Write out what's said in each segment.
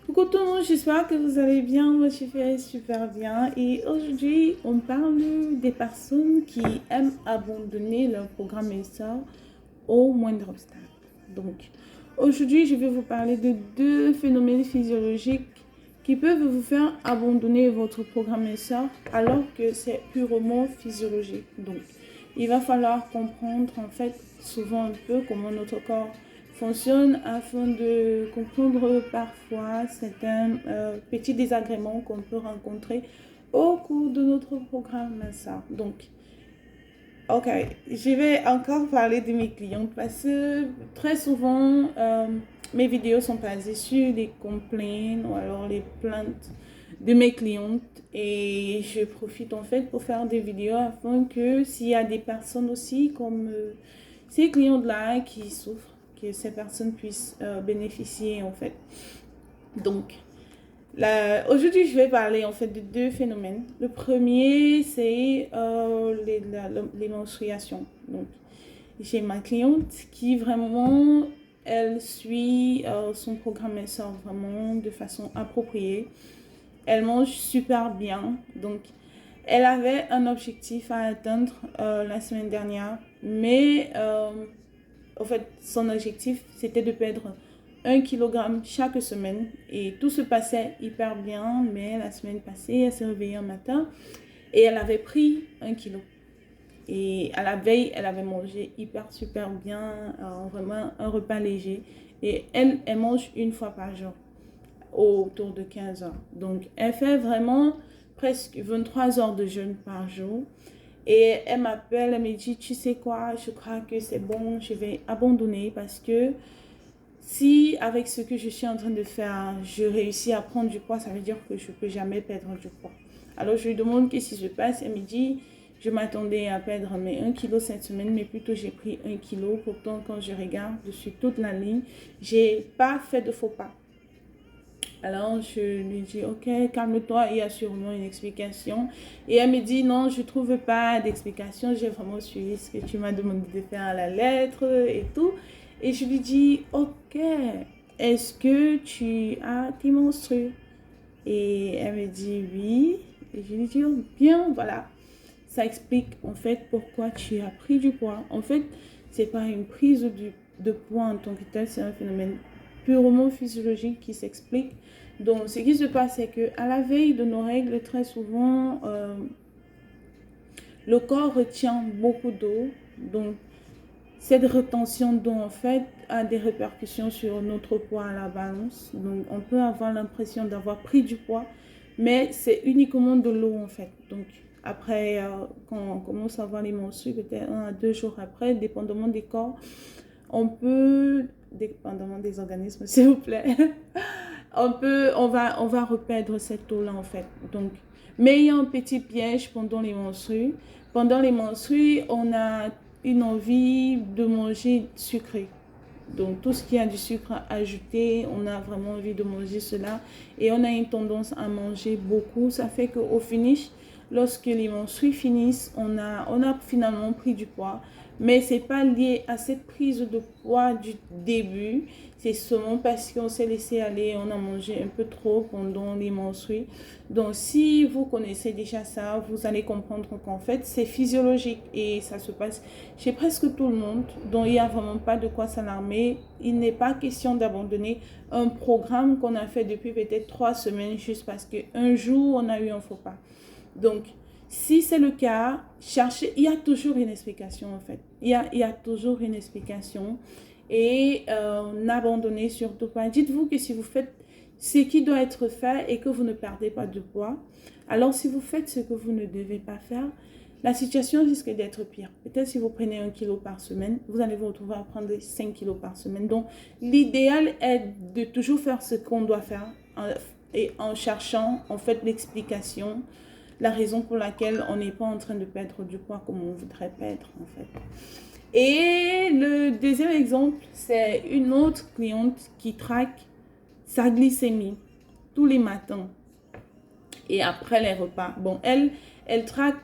Coucou tout le monde, j'espère que vous allez bien. Moi, je vais super bien. Et aujourd'hui, on parle des personnes qui aiment abandonner leur programme ESSA au moindre obstacle. Donc, aujourd'hui, je vais vous parler de deux phénomènes physiologiques qui peuvent vous faire abandonner votre programme ESSA alors que c'est purement physiologique. Donc, il va falloir comprendre en fait souvent un peu comment notre corps fonctionne afin de comprendre parfois certains petits désagréments qu'on peut rencontrer au cours de notre programme ESSA. Donc, ok, je vais encore parler de mes clientes parce que très souvent, mes vidéos sont basées sur les complaints ou alors les plaintes de mes clientes et je profite en fait pour faire des vidéos afin que s'il y a des personnes aussi comme ces clientes-là qui souffrent, que ces personnes puissent bénéficier en fait. Donc, aujourd'hui, je vais parler en fait de deux phénomènes. Le premier, c'est les menstruations. Donc, j'ai ma cliente qui vraiment, elle suit son programme, elle sort vraiment de façon appropriée. Elle mange super bien. Donc, elle avait un objectif à atteindre la semaine dernière, mais en fait, son objectif, c'était de perdre 1 kg chaque semaine et tout se passait hyper bien, mais la semaine passée, elle s'est réveillée un matin et elle avait pris 1 kg. Et à la veille, elle avait mangé hyper super bien, vraiment un repas léger. Et elle mange une fois par jour, autour de 15 heures. Donc, elle fait vraiment presque 23 heures de jeûne par jour. Et elle m'appelle, elle me dit, tu sais quoi, je crois que c'est bon, je vais abandonner parce que si avec ce que je suis en train de faire, je réussis à prendre du poids, ça veut dire que je ne peux jamais perdre du poids. Alors je lui demande qu'est-ce qui se passe. Elle me dit, je m'attendais à perdre mes 1 kg cette semaine, mais plutôt j'ai pris 1 kg. Pourtant, quand je regarde dessus toute la ligne, j'ai pas fait de faux pas. Alors je lui dis, ok, calme-toi, il y a sûrement une explication. Et elle me dit, non, je ne trouve pas d'explication, j'ai vraiment suivi ce que tu m'as demandé de faire à la lettre et tout. Et je lui dis, ok, est-ce que tu as tes menstrues? Et elle me dit, oui. Et je lui dis, oh, bien, voilà. Ça explique en fait pourquoi tu as pris du poids. En fait, c'est pas une prise de poids en tant que tel, c'est un phénomène purement physiologique qui s'explique. Donc, ce qui se passe, c'est que à la veille de nos règles, très souvent, le corps retient beaucoup d'eau. Donc, cette rétention d'eau, en fait, a des répercussions sur notre poids à la balance. Donc, on peut avoir l'impression d'avoir pris du poids, mais c'est uniquement de l'eau, en fait. Donc, après, quand on commence à avoir les menstrues, peut-être 1 à 2 jours après, dépendamment des corps, on peut, dépendamment des organismes, s'il vous plaît, on va reperdre cette eau-là, en fait. Donc, mais il y a un petit piège pendant les menstrues. Pendant les menstrues, on a une envie de manger sucré. Donc, tout ce qui a du sucre ajouté, on a vraiment envie de manger cela. Et on a une tendance à manger beaucoup. Ça fait qu'au finish, lorsque les menstrues finissent, on a finalement pris du poids. Mais ce n'est pas lié à cette prise de poids du début. C'est seulement parce qu'on s'est laissé aller, on a mangé un peu trop pendant les menstrues. Donc, si vous connaissez déjà ça, vous allez comprendre qu'en fait, c'est physiologique et ça se passe chez presque tout le monde. Donc, il n'y a vraiment pas de quoi s'alarmer. Il n'est pas question d'abandonner un programme qu'on a fait depuis peut-être 3 semaines juste parce qu'un jour, on a eu un faux pas. Donc, si c'est le cas, cherchez, il y a toujours une explication en fait. Il y a toujours une explication. Et n'abandonnez surtout pas. Dites-vous que si vous faites ce qui doit être fait et que vous ne perdez pas de poids, alors si vous faites ce que vous ne devez pas faire, la situation risque d'être pire. Peut-être si vous prenez 1 kg par semaine, vous allez vous retrouver à prendre 5 kg par semaine. Donc, l'idéal est de toujours faire ce qu'on doit faire et en cherchant en fait l'explication, la raison pour laquelle on n'est pas en train de perdre du poids comme on voudrait perdre en fait. Et le deuxième exemple, c'est une autre cliente qui traque sa glycémie tous les matins et après les repas. Bon, elle traque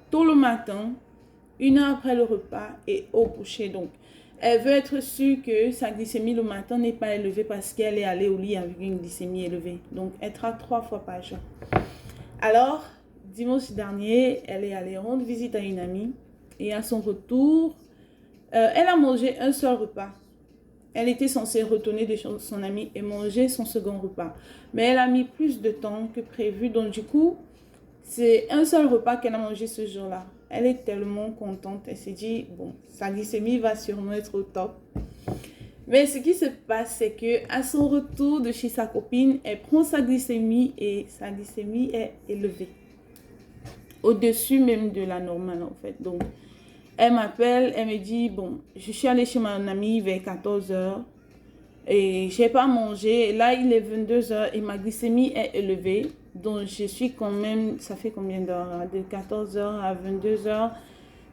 tôt le matin, 1 heure après le repas et au coucher. Donc, Elle veut être sûre que sa glycémie le matin n'est pas élevée parce qu'elle est allée au lit avec une glycémie élevée. Donc, elle traque 3 fois par jour. Alors, dimanche dernier, elle est allée rendre visite à une amie. Et à son retour, elle a mangé un seul repas. Elle était censée retourner de son amie et manger son second repas. Mais elle a mis plus de temps que prévu. Donc, du coup, c'est un seul repas qu'elle a mangé ce jour-là. Elle est tellement contente. Elle s'est dit, bon, sa glycémie va sûrement être au top. Mais ce qui se passe, c'est qu'à son retour de chez sa copine, elle prend sa glycémie et sa glycémie est élevée. Au-dessus même de la normale, en fait. Donc, elle m'appelle, elle me dit, bon, je suis allée chez mon amie vers 14 heures et je n'ai pas mangé. Là, il est 22 heures et ma glycémie est élevée. Donc, je suis quand même, ça fait combien d'heures? De 14 heures à 22 heures.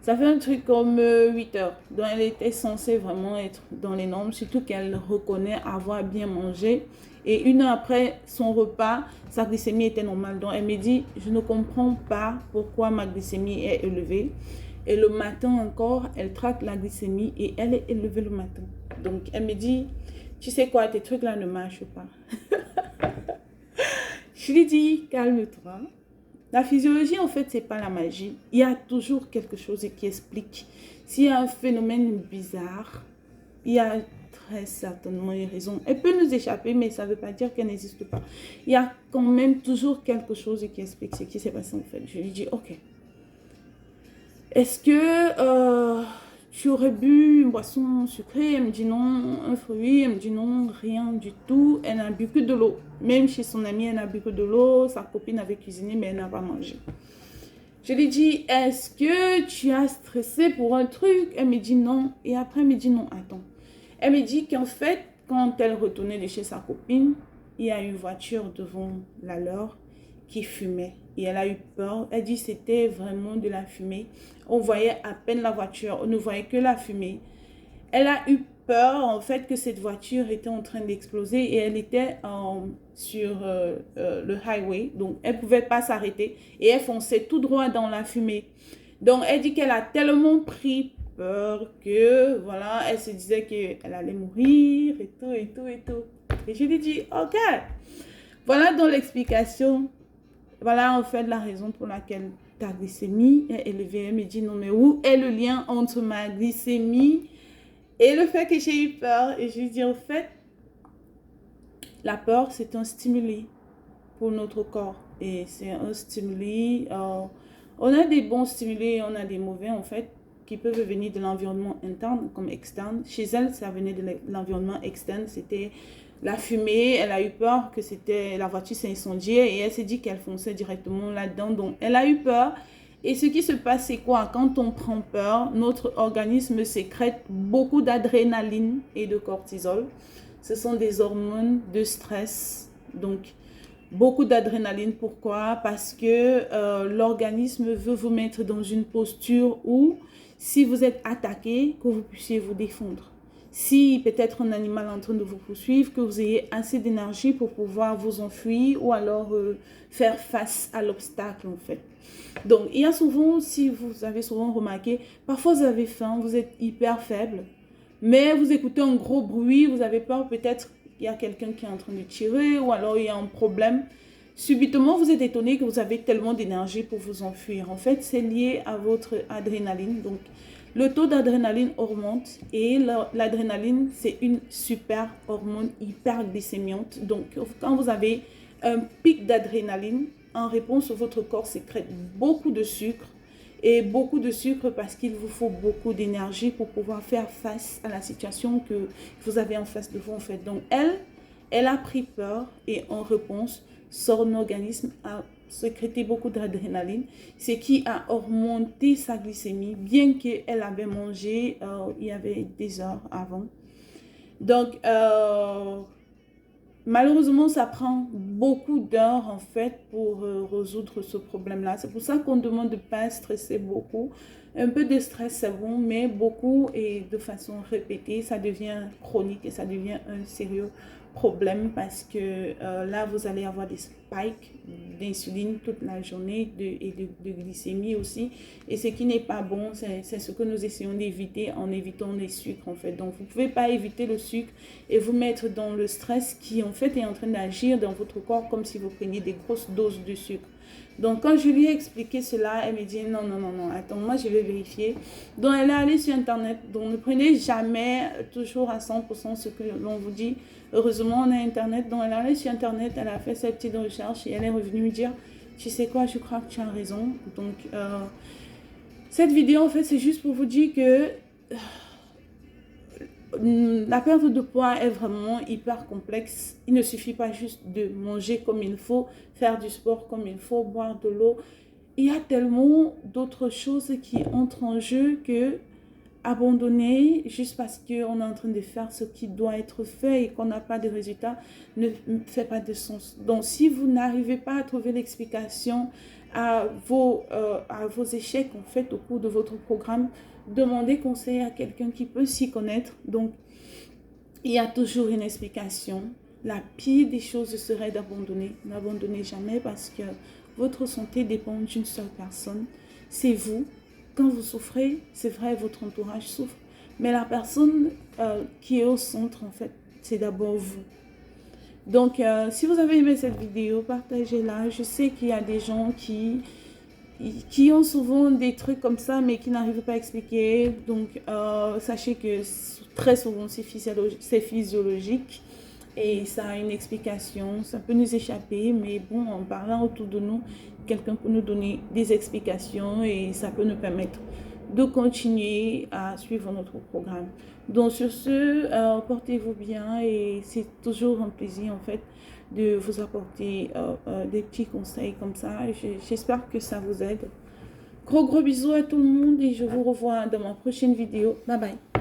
Ça fait un truc comme 8 heures. Donc, elle était censée vraiment être dans les normes, surtout qu'elle reconnaît avoir bien mangé. Et 1 heure après son repas, sa glycémie était normale. Donc, elle me dit, je ne comprends pas pourquoi ma glycémie est élevée. Et le matin encore, elle traque la glycémie et elle est élevée le matin. Donc, elle me dit, tu sais quoi, tes trucs là ne marchent pas. Je lui dis, calme-toi. La physiologie, en fait, c'est pas la magie. Il y a toujours quelque chose qui explique. S'il y a un phénomène bizarre, il y a très certainement une raison. Elle peut nous échapper, mais ça ne veut pas dire qu'elle n'existe pas. Il y a quand même toujours quelque chose qui explique ce qui s'est passé, en fait. Je lui dis, ok. Est-ce que tu aurais bu une boisson sucrée? Elle me dit non. Un fruit? Elle me dit non, rien du tout. Elle n'a bu que de l'eau. Même chez son amie, elle n'a bu que de l'eau. Sa copine avait cuisiné, mais elle n'a pas mangé. Je lui dis, est-ce que tu as stressé pour un truc? Elle me dit non. Et après, elle me dit non, attends. Elle me dit qu'en fait, quand elle retournait de chez sa copine, il y a une voiture devant la leur qui fumait. Et elle a eu peur. Elle dit c'était vraiment de la fumée. On voyait à peine la voiture. On ne voyait que la fumée. Elle a eu peur en fait que cette voiture était en train d'exploser et elle était sur le highway. Donc, elle ne pouvait pas s'arrêter et elle fonçait tout droit dans la fumée. Donc, elle dit qu'elle a tellement pris peur que, voilà, elle se disait qu'elle allait mourir et tout, et tout, et tout. Et je lui dis, ok, voilà donc l'explication. Voilà en fait la raison pour laquelle ta glycémie est élevée. Elle me dit, non, mais où est le lien entre ma glycémie et le fait que j'ai eu peur? Et je lui dis, en fait, la peur, c'est un stimuli pour notre corps. Et c'est un stimuli. On a des bons stimuli, on a des mauvais, en fait, qui peuvent venir de l'environnement interne comme externe. Chez elle, ça venait de l'environnement externe. C'était la fumée. Elle a eu peur que la voiture s'incendiait et elle s'est dit qu'elle fonçait directement là-dedans. Donc, elle a eu peur. Et ce qui se passe, c'est quoi? Quand on prend peur, notre organisme sécrète beaucoup d'adrénaline et de cortisol. Ce sont des hormones de stress. Donc, beaucoup d'adrénaline. Pourquoi? Parce que l'organisme veut vous mettre dans une posture où, si vous êtes attaqué, que vous puissiez vous défendre. Si peut-être un animal est en train de vous poursuivre, que vous ayez assez d'énergie pour pouvoir vous enfuir ou alors faire face à l'obstacle en fait. Donc, il y a souvent, si vous avez souvent remarqué, parfois vous avez faim, vous êtes hyper faible, mais vous écoutez un gros bruit, vous avez peur peut-être qu'il y a quelqu'un qui est en train de tirer ou alors il y a un problème. Subitement, vous êtes étonné que vous avez tellement d'énergie pour vous enfuir. En fait, c'est lié à votre adrénaline. Donc, le taux d'adrénaline augmente et l'adrénaline, c'est une super hormone hyperglycémiante. Donc, quand vous avez un pic d'adrénaline, en réponse, votre corps sécrète beaucoup de sucre. Et beaucoup de sucre parce qu'il vous faut beaucoup d'énergie pour pouvoir faire face à la situation que vous avez en face de vous. En fait. Donc, elle a pris peur et en réponse, son organisme a sécrété beaucoup d'adrénaline, ce qui a augmenté sa glycémie, bien qu'elle avait mangé il y avait des heures avant. Donc, malheureusement, ça prend beaucoup d'heures en fait pour résoudre ce problème-là. C'est pour ça qu'on demande de ne pas stresser beaucoup. Un peu de stress, c'est bon, mais beaucoup et de façon répétée, ça devient chronique et ça devient un sérieux problème parce que là, vous allez avoir des spikes d'insuline toute la journée et de glycémie aussi. Et ce qui n'est pas bon, c'est ce que nous essayons d'éviter en évitant les sucres en fait. Donc, vous ne pouvez pas éviter le sucre et vous mettre dans le stress qui en fait est en train d'agir dans votre corps comme si vous preniez des grosses doses de sucre. Donc, quand je lui ai expliqué cela, elle me dit non, non, non, non, attends, moi je vais vérifier. Donc, elle est allée sur Internet. Donc, ne prenez jamais toujours à 100% ce que l'on vous dit. Heureusement, on a Internet. Donc, elle est allée sur Internet, elle a fait sa petite recherche et elle est revenue me dire tu sais quoi, je crois que tu as raison. Donc, cette vidéo, en fait, c'est juste pour vous dire que la perte de poids est vraiment hyper complexe. Il ne suffit pas juste de manger comme il faut, faire du sport comme il faut, boire de l'eau. Il y a tellement d'autres choses qui entrent en jeu que abandonner juste parce qu'on est en train de faire ce qui doit être fait et qu'on n'a pas de résultat ne fait pas de sens. Donc, si vous n'arrivez pas à trouver l'explication à vos échecs en fait au cours de votre programme, demandez conseil à quelqu'un qui peut s'y connaître. Donc, il y a toujours une explication. La pire des choses serait d'abandonner. N'abandonnez jamais parce que votre santé dépend d'une seule personne. C'est vous. Quand vous souffrez, c'est vrai, votre entourage souffre. Mais la personne qui est au centre, en fait, c'est d'abord vous. Donc, si vous avez aimé cette vidéo, partagez-la. Je sais qu'il y a des gens qui ont souvent des trucs comme ça, mais qui n'arrivent pas à expliquer. Donc, sachez que très souvent, c'est physiologique. Et ça a une explication. Ça peut nous échapper, mais bon, en parlant autour de nous, quelqu'un peut nous donner des explications et ça peut nous permettre de continuer à suivre notre programme. Donc, sur ce, portez-vous bien et c'est toujours un plaisir, en fait, de vous apporter des petits conseils comme ça. J'espère que ça vous aide. Gros bisous à tout le monde et je vous revois dans ma prochaine vidéo. Bye bye.